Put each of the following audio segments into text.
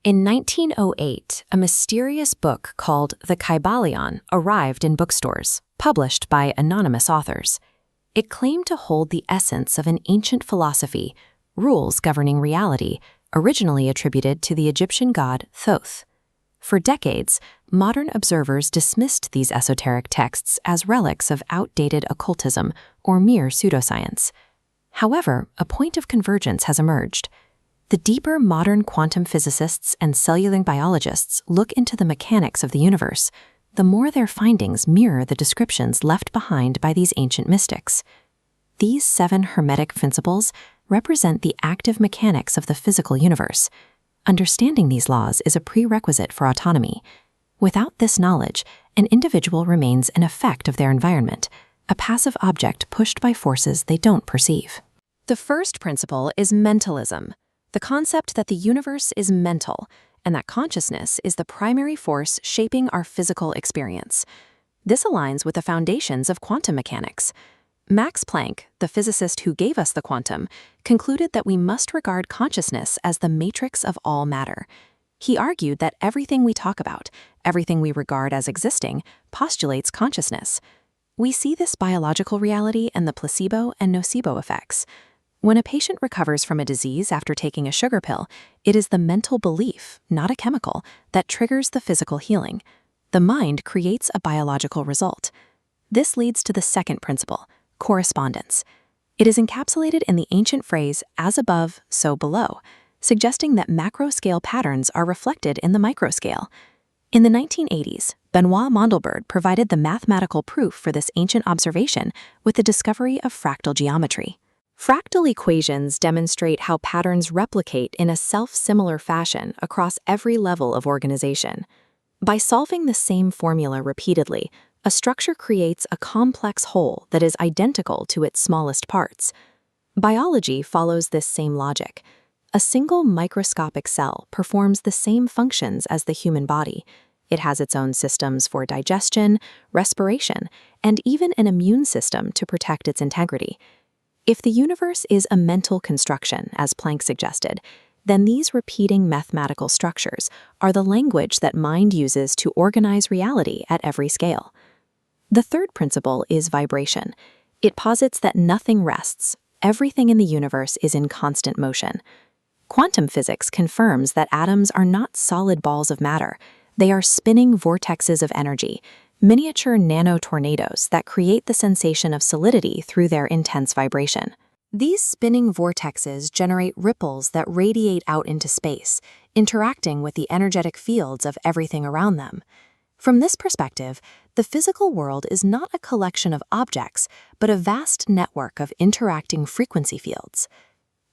In 1908, a mysterious book called The Kybalion arrived in bookstores, published by anonymous authors. It claimed to hold the essence of an ancient philosophy, rules governing reality, originally attributed to the Egyptian god Thoth. For decades, modern observers dismissed these esoteric texts as relics of outdated occultism or mere pseudoscience. However, a point of convergence has emerged. The deeper modern quantum physicists and cellular biologists look into the mechanics of the universe, the more their findings mirror the descriptions left behind by these ancient mystics. These 7 Hermetic principles represent the active mechanics of the physical universe. Understanding these laws is a prerequisite for autonomy. Without this knowledge, an individual remains an effect of their environment, a passive object pushed by forces they don't perceive. The first principle is mentalism, the concept that the universe is mental and that consciousness is the primary force shaping our physical experience. This aligns with the foundations of quantum mechanics. Max Planck, the physicist who gave us the quantum, concluded that we must regard consciousness as the matrix of all matter. He argued that everything we talk about, everything we regard as existing, postulates consciousness. We see this biological reality in the placebo and nocebo effects. When a patient recovers from a disease after taking a sugar pill, it is the mental belief, not a chemical, that triggers the physical healing. The mind creates a biological result. This leads to the second principle, correspondence. It is encapsulated in the ancient phrase, as above, so below, suggesting that macro-scale patterns are reflected in the microscale. In the 1980s, Benoit Mandelbrot provided the mathematical proof for this ancient observation with the discovery of fractal geometry. Fractal equations demonstrate how patterns replicate in a self-similar fashion across every level of organization. By solving the same formula repeatedly, a structure creates a complex whole that is identical to its smallest parts. Biology follows this same logic. A single microscopic cell performs the same functions as the human body. It has its own systems for digestion, respiration, and even an immune system to protect its integrity. If the universe is a mental construction, as Planck suggested, then these repeating mathematical structures are the language that mind uses to organize reality at every scale. The third principle is vibration. It posits that nothing rests. Everything in the universe is in constant motion. Quantum physics confirms that atoms are not solid balls of matter. They are spinning vortexes of energy, miniature nano-tornadoes that create the sensation of solidity through their intense vibration. These spinning vortexes generate ripples that radiate out into space, interacting with the energetic fields of everything around them. From this perspective, the physical world is not a collection of objects, but a vast network of interacting frequency fields.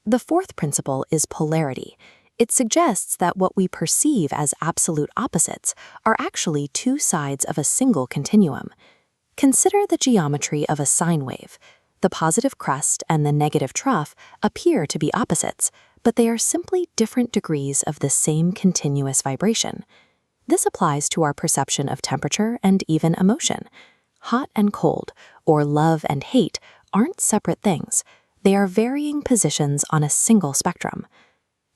The fourth principle is polarity. It suggests that what we perceive as absolute opposites are actually 2 sides of a single continuum. Consider the geometry of a sine wave. The positive crest and the negative trough appear to be opposites, but they are simply different degrees of the same continuous vibration. This applies to our perception of temperature and even emotion. Hot and cold, or love and hate, aren't separate things. They are varying positions on a single spectrum.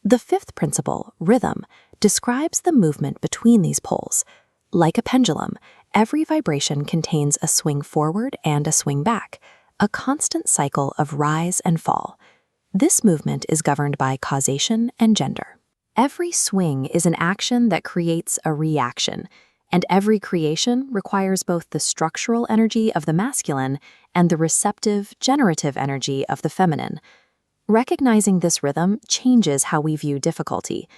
The fifth principle, rhythm, describes the movement between these poles. Like a pendulum, every vibration contains a swing forward and a swing back, a constant cycle of rise and fall. This movement is governed by causation and gender. Every swing is an action that creates a reaction, and every creation requires both the structural energy of the masculine and the receptive, generative energy of the feminine. Recognizing this rhythm changes how we view difficulty.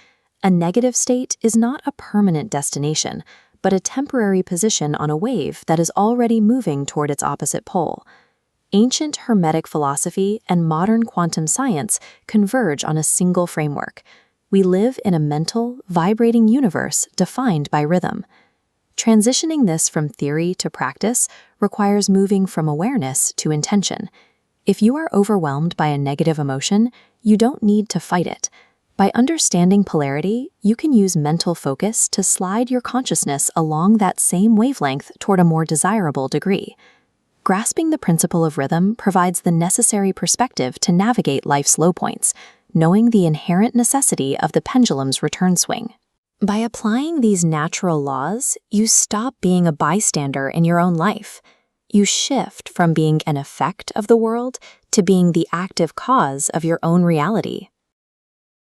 A negative state is not a permanent destination, but a temporary position on a wave that is already moving toward its opposite pole. Ancient Hermetic philosophy and modern quantum science converge on a single framework. We live in a mental, vibrating universe defined by rhythm. Transitioning this from theory to practice requires moving from awareness to intention. If you are overwhelmed by a negative emotion, you don't need to fight it. By understanding polarity, you can use mental focus to slide your consciousness along that same wavelength toward a more desirable degree. Grasping the principle of rhythm provides the necessary perspective to navigate life's low points, knowing the inherent necessity of the pendulum's return swing. By applying these natural laws, you stop being a bystander in your own life. You shift from being an effect of the world to being the active cause of your own reality.